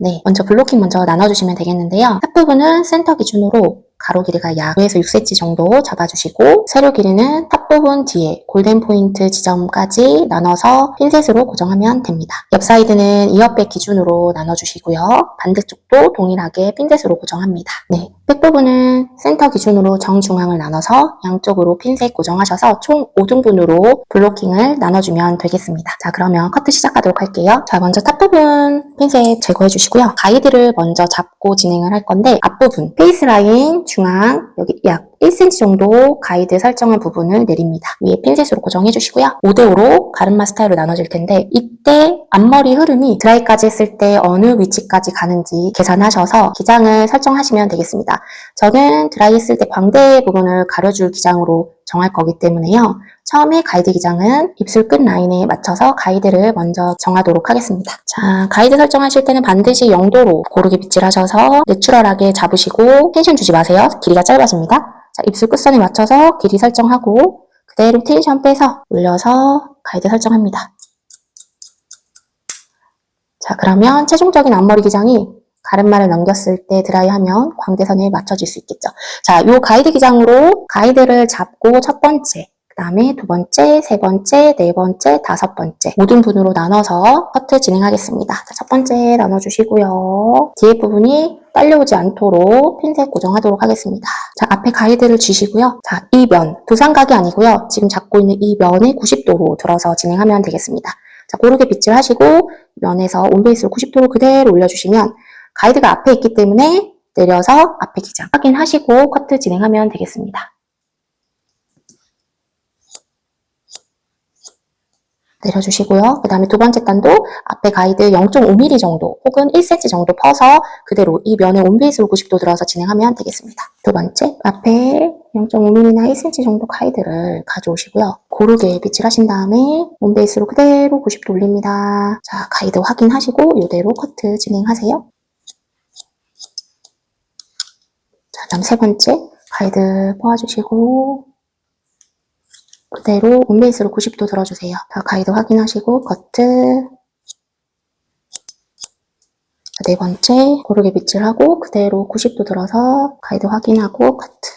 네, 먼저 블로킹 먼저 나눠주시면 되겠는데요. 앞부분은 센터 기준으로 가로 길이가 약 5에서 6cm 정도 잡아주시고 세로 길이는 앞부분 뒤에 골든 포인트 지점까지 나눠서 핀셋으로 고정하면 됩니다. 옆 사이드는 이어백 기준으로 나눠주시고요. 반대쪽도 동일하게 핀셋으로 고정합니다. 네, 백부분은 센터 기준으로 정중앙을 나눠서 양쪽으로 핀셋 고정하셔서 총 5등분으로 블로킹을 나눠주면 되겠습니다. 자, 그러면 커트 시작하도록 할게요. 자, 먼저 탑부분 핀셋 제거해주시고요. 가이드를 먼저 잡고 진행을 할 건데 앞부분 페이스 라인 중앙 여기 약 1cm 정도 가이드 설정한 부분을 내립니다. 위에 핀셋으로 고정해주시고요. 5대5로 가르마 스타일로 나눠질 텐데 이때 앞머리 흐름이 드라이까지 했을 때 어느 위치까지 가는지 계산하셔서 기장을 설정하시면 되겠습니다. 저는 드라이 했을 때 광대 부분을 가려줄 기장으로 정할 거기 때문에요. 처음에 가이드 기장은 입술 끝 라인에 맞춰서 가이드를 먼저 정하도록 하겠습니다. 자, 가이드 설정하실 때는 반드시 0도로 고르게 빗질하셔서 내추럴하게 잡으시고 텐션 주지 마세요. 길이가 짧아집니다. 자, 입술 끝선에 맞춰서 길이 설정하고 그대로 텐션 빼서 올려서 가이드 설정합니다. 자, 그러면 최종적인 앞머리 기장이 가르마를 넘겼을 때 드라이하면 광대선에 맞춰질 수 있겠죠. 자, 요 가이드 기장으로 가이드를 잡고 첫 번째, 그 다음에 두 번째, 세 번째, 네 번째, 다섯 번째 5등분으로 나눠서 커트 진행하겠습니다. 자, 첫 번째 나눠주시고요. 뒤에 부분이 딸려오지 않도록 핀셋 고정하도록 하겠습니다. 자, 앞에 가이드를 쥐시고요. 자, 이 면, 두상각이 아니고요. 지금 잡고 있는 이 면에 90도로 들어서 진행하면 되겠습니다. 자, 고르게 빗질하시고 면에서 온베이스로 90도로 그대로 올려주시면 가이드가 앞에 있기 때문에 내려서 앞에 기장 확인하시고 커트 진행하면 되겠습니다. 내려주시고요. 그 다음에 두 번째 단도 앞에 가이드 0.5mm 정도 혹은 1cm 정도 퍼서 그대로 이 면에 온베이스로 90도 들어서 진행하면 되겠습니다. 두 번째 앞에 0.5mm나 1cm 정도 가이드를 가져오시고요. 고르게 빗질하신 다음에 온베이스로 그대로 90도 올립니다. 자, 가이드 확인하시고 이대로 커트 진행하세요. 자, 다음 세 번째 가이드 뽑아주시고 그대로 온베이스로 90도 들어주세요. 자, 가이드 확인하시고 커트. 네 번째 고르게 빗질하고 그대로 90도 들어서 가이드 확인하고 커트.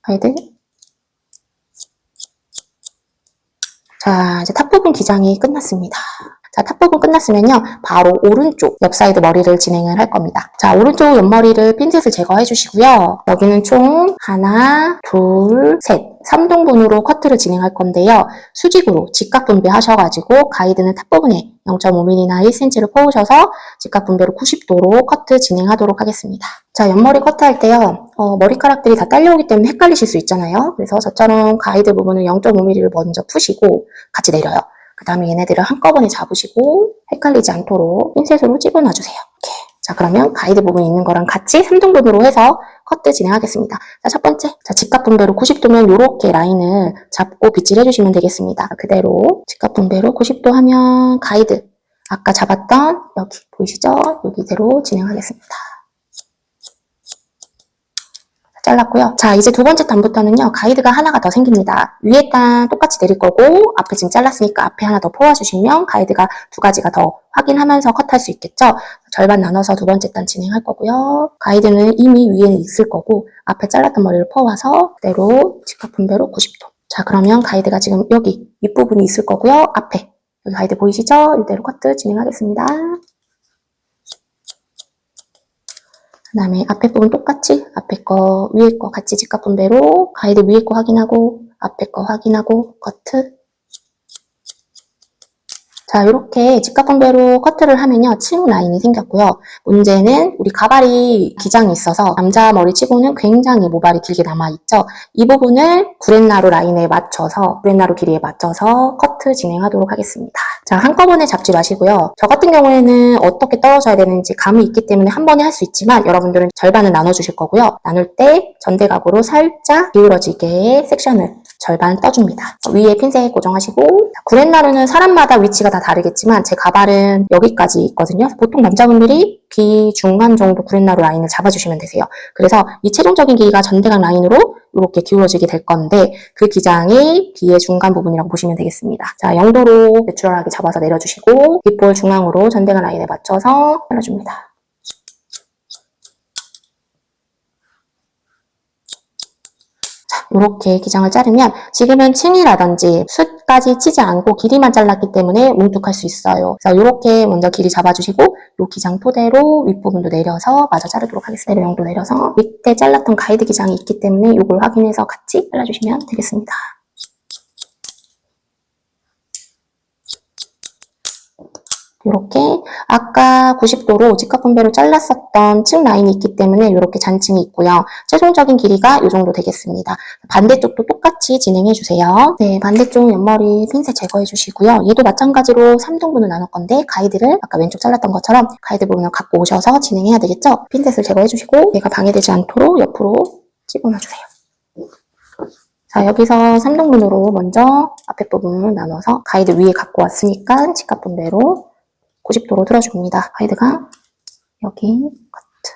가이드. 자, 이제 탑 부분 기장이 끝났습니다. 자, 탑 부분 끝났으면요. 바로 오른쪽 옆 사이드 머리를 진행을 할 겁니다. 자, 오른쪽 옆머리를 핀셋을 제거해 주시고요. 여기는 총 하나, 둘, 셋 3등분으로 커트를 진행할 건데요. 수직으로 직각 분배 하셔가지고 가이드는 탑 부분에 0.5mm나 1cm를 퍼오셔서 직각 분배로 90도로 커트 진행하도록 하겠습니다. 자, 옆머리 커트할 때요. 머리카락들이 다 딸려오기 때문에 헷갈리실 수 있잖아요. 그래서 저처럼 가이드 부분은 0.5mm를 먼저 푸시고 같이 내려요. 그 다음에 얘네들을 한꺼번에 잡으시고 헷갈리지 않도록 핀셋으로 집어놔주세요. 이렇게. 자, 그러면 가이드 부분 있는 거랑 같이 3등분으로 해서 커트 진행하겠습니다. 자, 첫 번째. 자, 직각 분배로 90도면 이렇게 라인을 잡고 빗질 해주시면 되겠습니다. 그대로 직각 분배로 90도 하면 가이드 아까 잡았던 여기 보이시죠? 여기대로 진행하겠습니다. 잘랐고요. 자, 이제 두 번째 단부터는요. 가이드가 하나가 더 생깁니다. 위에 단 똑같이 내릴 거고 앞에 지금 잘랐으니까 앞에 하나 더 퍼와주시면 가이드가 두 가지가 더 확인하면서 컷할 수 있겠죠. 절반 나눠서 두 번째 단 진행할 거고요. 가이드는 이미 위에는 있을 거고 앞에 잘랐던 머리를 퍼와서 그대로 직각 분배로 90도. 자, 그러면 가이드가 지금 여기 윗부분이 있을 거고요. 앞에 여기 가이드 보이시죠? 이대로 커트 진행하겠습니다. 그 다음에 앞에 부분 똑같이 앞에 거 위에 거 같이 직각 분배로 가이드 위에 거 확인하고 앞에 거 확인하고 커트. 자, 이렇게 직각 분배로 커트를 하면요. 층 라인이 생겼고요. 문제는 우리 가발이 기장이 있어서 남자 머리 치고는 굉장히 모발이 길게 남아있죠. 이 부분을 구렛나루 라인에 맞춰서 구렛나루 길이에 맞춰서 커트 진행하도록 하겠습니다. 자, 한꺼번에 잡지 마시고요. 저 같은 경우에는 어떻게 떨어져야 되는지 감이 있기 때문에 한 번에 할 수 있지만 여러분들은 절반을 나눠주실 거고요. 나눌 때 전대각으로 살짝 기울어지게 섹션을 절반 떠줍니다. 위에 핀셋 고정하시고 구렛나루는 사람마다 위치가 다 다르겠지만 제 가발은 여기까지 있거든요. 보통 남자분들이 귀 중간 정도 구렛나루 라인을 잡아주시면 되세요. 그래서 이 최종적인 길이가 전대각 라인으로 이렇게 기울어지게 될 건데 그 기장이 B의 중간 부분이라고 보시면 되겠습니다. 자, 0도로 내추럴하게 잡아서 내려주시고 빗볼 중앙으로 전대간 라인에 맞춰서 잘라줍니다. 이렇게 기장을 자르면 지금은 층이라든지 숱까지 치지 않고 길이만 잘랐기 때문에 뭉툭할 수 있어요. 그래서 이렇게 먼저 길이 잡아주시고 이 기장 토대로 윗부분도 내려서 마저 자르도록 하겠습니다. 0도 내려서 밑에 잘랐던 가이드 기장이 있기 때문에 이걸 확인해서 같이 잘라주시면 되겠습니다. 이렇게 아까 90도로 직각분배로 잘랐었던 층 라인이 있기 때문에 이렇게 잔층이 있고요. 최종적인 길이가 이 정도 되겠습니다. 반대쪽도 똑같이 진행해주세요. 네, 반대쪽 옆머리 핀셋 제거해주시고요. 얘도 마찬가지로 3등분을 나눌 건데 가이드를 아까 왼쪽 잘랐던 것처럼 가이드 부분을 갖고 오셔서 진행해야 되겠죠? 핀셋을 제거해주시고 얘가 방해되지 않도록 옆으로 집어넣어주세요. 자, 여기서 3등분으로 먼저 앞에 부분을 나눠서 가이드 위에 갖고 왔으니까 직각분배로 90도로 들어줍니다. 가이드가 여기 커트.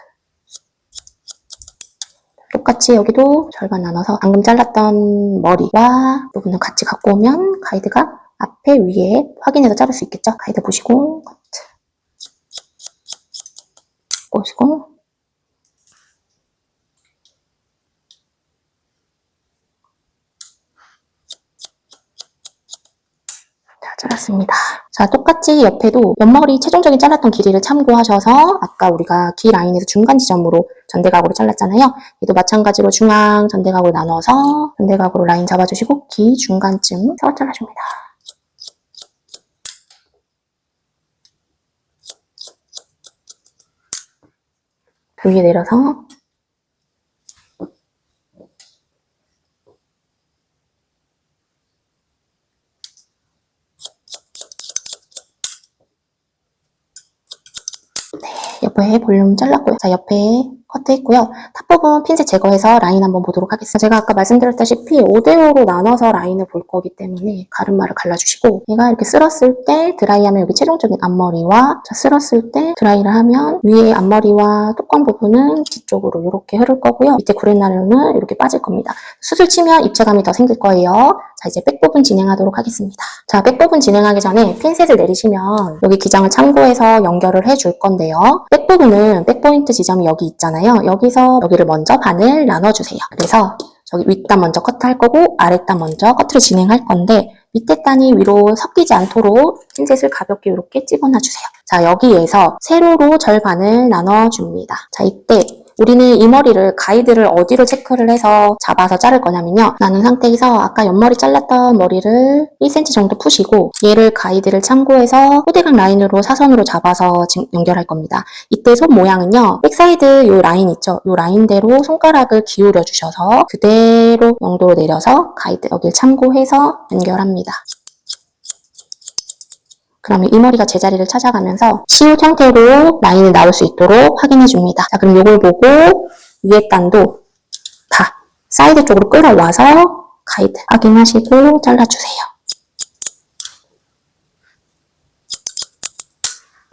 똑같이 여기도 절반 나눠서 방금 잘랐던 머리와 부분을 같이 갖고 오면 가이드가 앞에 위에 확인해서 자를 수 있겠죠? 가이드 보시고 커트. 보시고 잘랐습니다. 자, 똑같이 옆에도 옆머리 최종적인 잘랐던 길이를 참고하셔서 아까 우리가 기 라인에서 중간 지점으로 전대각으로 잘랐잖아요. 얘도 마찬가지로 중앙 전대각으로 나눠서 전대각으로 라인 잡아주시고 기 중간쯤 서 잘라줍니다. 그 위에 내려서 옆에 볼륨 잘랐고요. 자, 옆에 커트했고요. 탑 부분 핀셋 제거해서 라인 한번 보도록 하겠습니다. 제가 아까 말씀드렸다시피 5대5로 나눠서 라인을 볼 거기 때문에 가르마를 갈라주시고 얘가 이렇게 쓸었을 때 드라이하면 여기 최종적인 앞머리와 자, 쓸었을 때 드라이를 하면 위에 앞머리와 뚜껑 부분은 뒤쪽으로 이렇게 흐를 거고요. 밑에 구렛나루는 이렇게 빠질 겁니다. 숱을 치면 입체감이 더 생길 거예요. 자, 이제 백 부분 진행하도록 하겠습니다. 자, 백 부분 진행하기 전에 핀셋을 내리시면 여기 기장을 참고해서 연결을 해줄 건데요. 백 부분은 백 포인트 지점이 여기 있잖아요. 여기서 여기를 먼저 반을 나눠주세요. 그래서 저기 윗단 먼저 커트할 거고 아랫단 먼저 커트를 진행할 건데 밑에 단이 위로 섞이지 않도록 핀셋을 가볍게 이렇게 집어넣어주세요. 자, 여기에서 세로로 절반을 나눠줍니다. 자, 이때 우리는 이 머리를 가이드를 어디로 체크를 해서 잡아서 자를 거냐면요. 나눈 상태에서 아까 옆머리 잘랐던 머리를 1cm 정도 푸시고 얘를 가이드를 참고해서 호대각 라인으로 사선으로 잡아서 연결할 겁니다. 이때 손 모양은요. 백사이드 요 라인 있죠? 요 라인대로 손가락을 기울여 주셔서 그대로 0도로 내려서 가이드 여기를 참고해서 연결합니다. 그러면 이 머리가 제자리를 찾아가면서 시옷 형태로 라인이 나올 수 있도록 확인해 줍니다. 자, 그럼 이걸 보고 위에 단도 다 사이드 쪽으로 끌어와서 가이드 확인하시고 잘라주세요.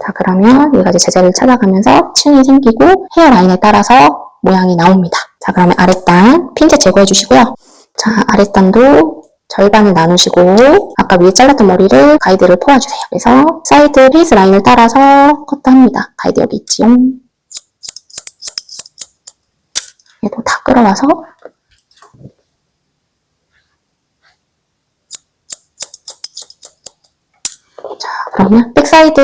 자, 그러면 얘가 이제 제자리를 찾아가면서 층이 생기고 헤어 라인에 따라서 모양이 나옵니다. 자, 그러면 아랫단 핀셋 제거해 주시고요. 자, 아랫단도 절반을 나누시고 아까 위에 잘랐던 머리를 가이드를 포와주세요. 그래서 사이드 페이스 라인을 따라서 커트합니다. 가이드 여기 있지요. 얘도 다 끌어와서 자, 그러면 백사이드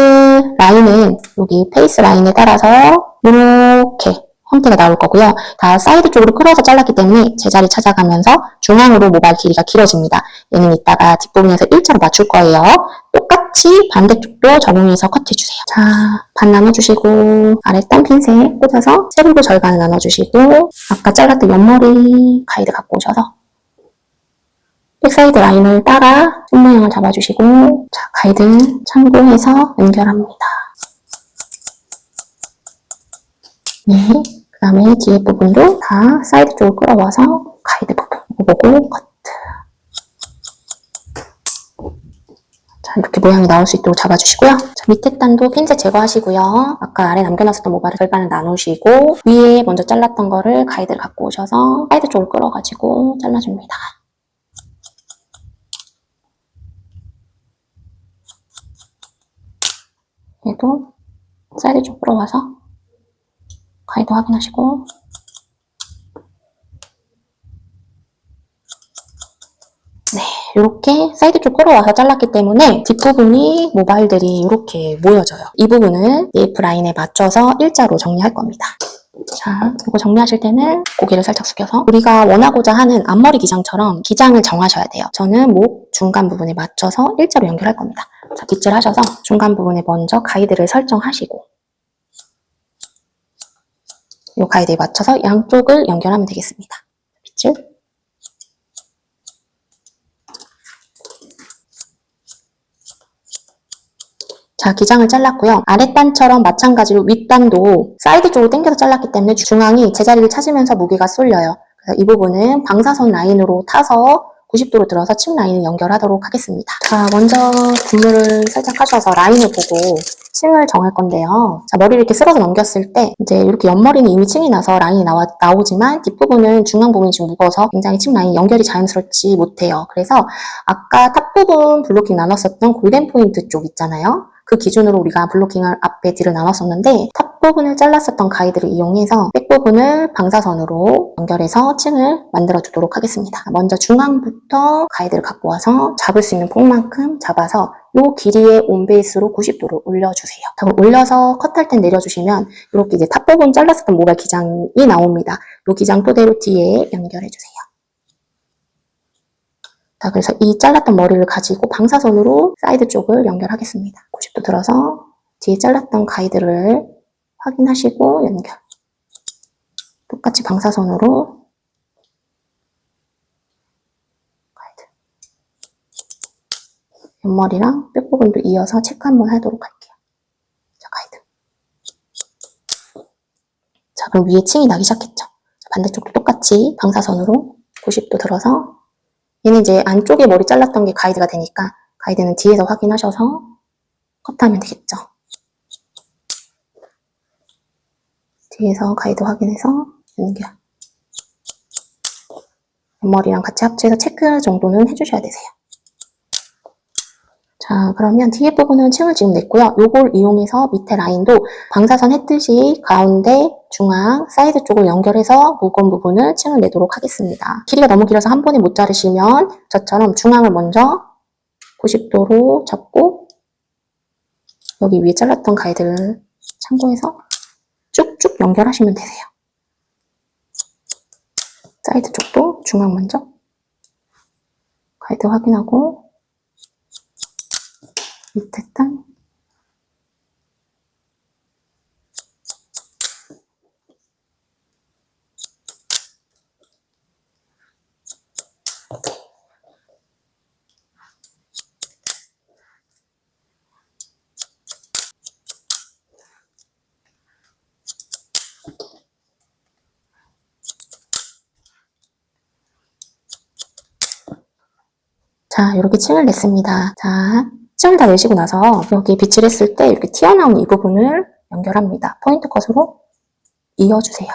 라인은 여기 페이스 라인에 따라서 이렇게 형태가 나올 거고요. 다 사이드 쪽으로 끌어서 잘랐기 때문에 제자리 찾아가면서 중앙으로 모발 길이가 길어집니다. 얘는 이따가 뒷부분에서 일자로 맞출 거예요. 똑같이 반대쪽도 적용해서 커트해주세요. 자, 반 나눠주시고 아랫단 핀셋 꽂아서 세로로 절반을 나눠주시고 아까 잘랐던 옆머리 가이드 갖고 오셔서 백사이드 라인을 따라 손 모양을 잡아주시고 자, 가이드 참고해서 연결합니다. 네. 그 다음에 뒤에 부분도 다 사이드 쪽으로 끌어와서 가이드 부분 보고 커트. 자, 자, 이렇게 모양이 나올 수 있도록 잡아주시고요. 자, 밑에 단도 핀셋 제거하시고요. 아까 아래 남겨놨었던 모발을 절반을 나누시고 위에 먼저 잘랐던 거를 가이드를 갖고 오셔서 사이드 쪽을 끌어가지고 잘라줍니다. 얘도 사이드 쪽 끌어와서 가이드 확인하시고 네, 이렇게 사이드 쪽 끌어와서 잘랐기 때문에 뒷부분이 모발들이 이렇게 모여져요. 이 부분은 AF 라인에 맞춰서 일자로 정리할 겁니다. 자, 이거 정리하실 때는 고개를 살짝 숙여서 우리가 원하고자 하는 앞머리 기장처럼 기장을 정하셔야 돼요. 저는 목 중간 부분에 맞춰서 일자로 연결할 겁니다. 자, 빗질 하셔서 중간 부분에 먼저 가이드를 설정하시고 이 가이드에 맞춰서 양쪽을 연결하면 되겠습니다. 빗질. 자, 기장을 잘랐고요. 아랫단처럼 마찬가지로 윗단도 사이드 쪽으로 당겨서 잘랐기 때문에 중앙이 제자리를 찾으면서 무게가 쏠려요. 그래서 이 부분은 방사선 라인으로 타서 90도로 들어서 침 라인을 연결하도록 하겠습니다. 자, 먼저 분무를 살짝 하셔서 라인을 보고 층을 정할 건데요. 자, 머리를 이렇게 쓸어서 넘겼을 때 이제 이렇게 옆머리는 이미 층이 나서 라인이 나오지만 뒷부분은 중앙 부분이 좀 무거워서 굉장히 층 라인 연결이 자연스럽지 못해요. 그래서 아까 탑 부분 블로킹 나눴었던 골든 포인트 쪽 있잖아요. 그 기준으로 우리가 블로킹을 앞에 뒤를 나눴었는데 탑 부분을 잘랐었던 가이드를 이용해서 백 부분을 방사선으로 연결해서 층을 만들어 주도록 하겠습니다. 먼저 중앙부터 가이드를 갖고 와서 잡을 수 있는 폭만큼 잡아서 이 길이의 온베이스로 90도로 올려주세요. 올려서 컷할 때 내려주시면 이렇게 이제 탑 부분 잘랐었던 모발 기장이 나옵니다. 이 기장 토대로 뒤에 연결해주세요. 자, 그래서 이 잘랐던 머리를 가지고 방사선으로 사이드 쪽을 연결하겠습니다. 90도 들어서 뒤에 잘랐던 가이드를 확인하시고 연결. 똑같이 방사선으로 가이드. 옆머리랑 뼈 부분도 이어서 체크 한번 하도록 할게요. 자, 가이드. 자, 그럼 위에 층이 나기 시작했죠. 반대쪽도 똑같이 방사선으로 90도 들어서 얘는 이제 안쪽에 머리 잘랐던 게 가이드가 되니까 가이드는 뒤에서 확인하셔서 컷하면 되겠죠. 뒤에서 가이드 확인해서 연결. 옆머리랑 같이 합쳐서 체크 정도는 해주셔야 되세요. 자, 그러면 뒤에 부분은 층을 지금 냈고요. 요걸 이용해서 밑에 라인도 방사선 했듯이 가운데, 중앙, 사이드 쪽을 연결해서 무거운 부분을 층을 내도록 하겠습니다. 길이가 너무 길어서 한 번에 못 자르시면 저처럼 중앙을 먼저 90도로 잡고 여기 위에 잘랐던 가이드를 참고해서 쭉쭉 연결하시면 되세요. 사이드 쪽도 중앙 먼저 가이드 확인하고 밑에 단 자, 이렇게 층을 냈습니다. 자, 층을 다 내시고 나서 여기 빗질 했을 때 이렇게 튀어나온 이 부분을 연결합니다. 포인트 컷으로 이어주세요.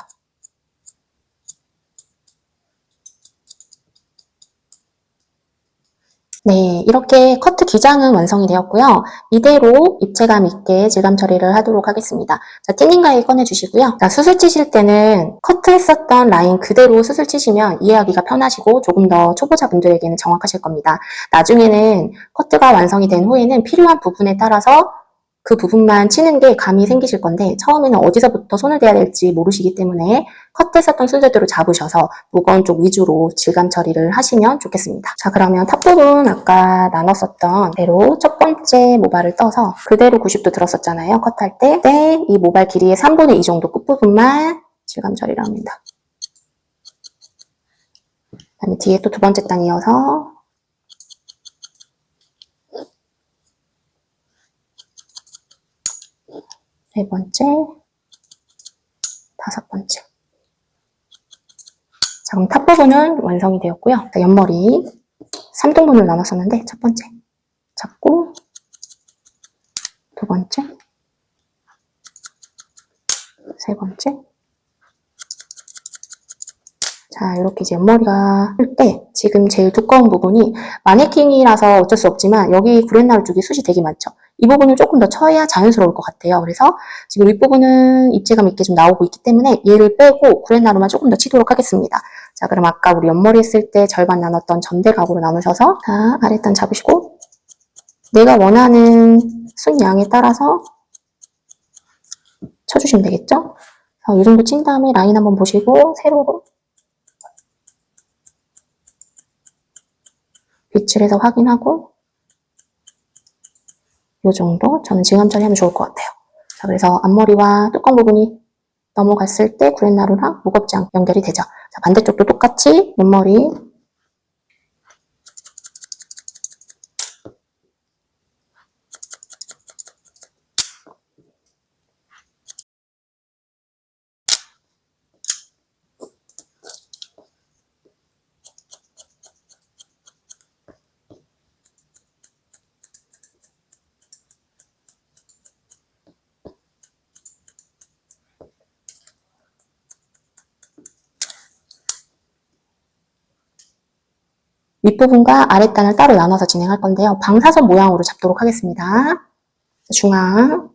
네, 이렇게 커트 기장은 완성이 되었고요. 이대로 입체감 있게 질감 처리를 하도록 하겠습니다. 자, 티닝 가위 꺼내주시고요. 자, 수술 치실 때는 커트했었던 라인 그대로 수술 치시면 이해하기가 편하시고 조금 더 초보자분들에게는 정확하실 겁니다. 나중에는 커트가 완성이 된 후에는 필요한 부분에 따라서 그 부분만 치는 게 감이 생기실 건데 처음에는 어디서부터 손을 대야 될지 모르시기 때문에 컷했었던 순서대로 잡으셔서 무거운 쪽 위주로 질감 처리를 하시면 좋겠습니다. 자, 그러면 탑 부분 아까 나눴었던 대로 첫 번째 모발을 떠서 그대로 90도 들었었잖아요. 컷할 때. 이 모발 길이의 3분의 2 정도 끝부분만 질감 처리를 합니다. 그 다음에 뒤에 또 두 번째 단 이어서 네 번째, 다섯 번째. 자, 그럼 탑 부분은 완성이 되었고요. 자, 옆머리 3등분을 나눴었는데 첫 번째 잡고 두 번째, 세 번째. 자, 이렇게 이제 옆머리가 할 때 지금 제일 두꺼운 부분이 마네킹이라서 어쩔 수 없지만 여기 구렛나루 쪽에 숱이 되게 많죠. 이 부분을 조금 더 쳐야 자연스러울 것 같아요. 그래서 지금 윗부분은 입체감 있게 좀 나오고 있기 때문에 얘를 빼고 구렛나루만 조금 더 치도록 하겠습니다. 자, 그럼 아까 우리 옆머리 했을 때 절반 나눴던 전대각으로 나누셔서 자, 아랫단 잡으시고 내가 원하는 숱 양에 따라서 쳐주시면 되겠죠? 이 정도 친 다음에 라인 한번 보시고 세로로 빛을 해서 확인하고 이 정도 저는 지금처럼 하면 좋을 것 같아요. 자, 그래서 앞머리와 뚜껑 부분이 넘어갔을 때 구렛나루랑 무겁지 않게 연결이 되죠. 자, 반대쪽도 똑같이 옆머리 윗부분과 아랫단을 따로 나눠서 진행할 건데요. 방사선 모양으로 잡도록 하겠습니다. 중앙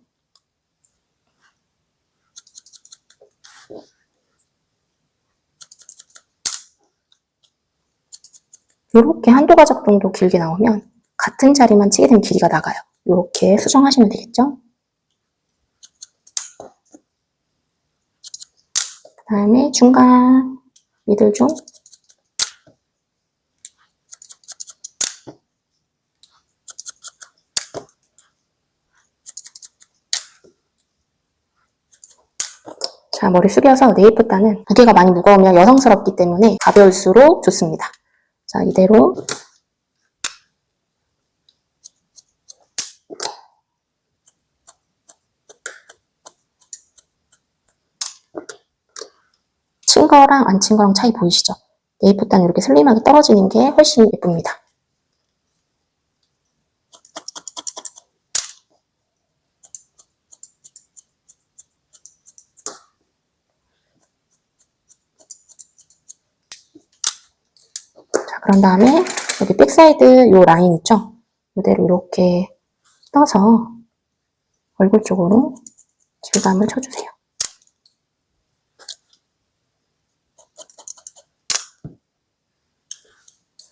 이렇게 한두 가닥 정도 길게 나오면 같은 자리만 치게 되면 길이가 나가요. 이렇게 수정하시면 되겠죠? 그 다음에 중간 미들 중 자, 머리 숙여서 네이프단은 무게가 많이 무거우면 여성스럽기 때문에 가벼울수록 좋습니다. 자, 이대로 친 거랑 안 친 거랑 차이 보이시죠? 네이프단은 이렇게 슬림하게 떨어지는 게 훨씬 예쁩니다. 자, 그런 다음에 여기 백사이드 요 라인 있죠? 이대로 이렇게 떠서 얼굴 쪽으로 질감을 쳐주세요.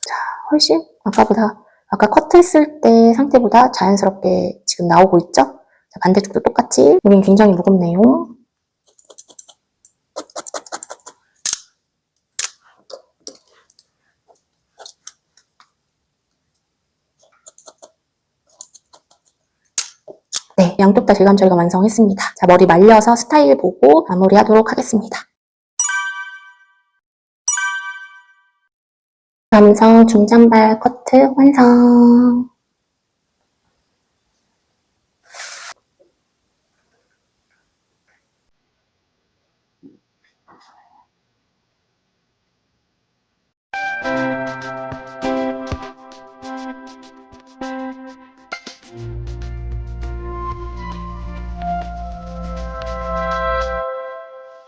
자, 훨씬 아까 커트했을 때 상태보다 자연스럽게 지금 나오고 있죠? 자, 반대쪽도 똑같이. 여긴 굉장히 무겁네요. 네, 양쪽 다 질감 처리가 완성했습니다. 자, 머리 말려서 스타일 보고 마무리하도록 하겠습니다. 감성 중장발 커트 완성!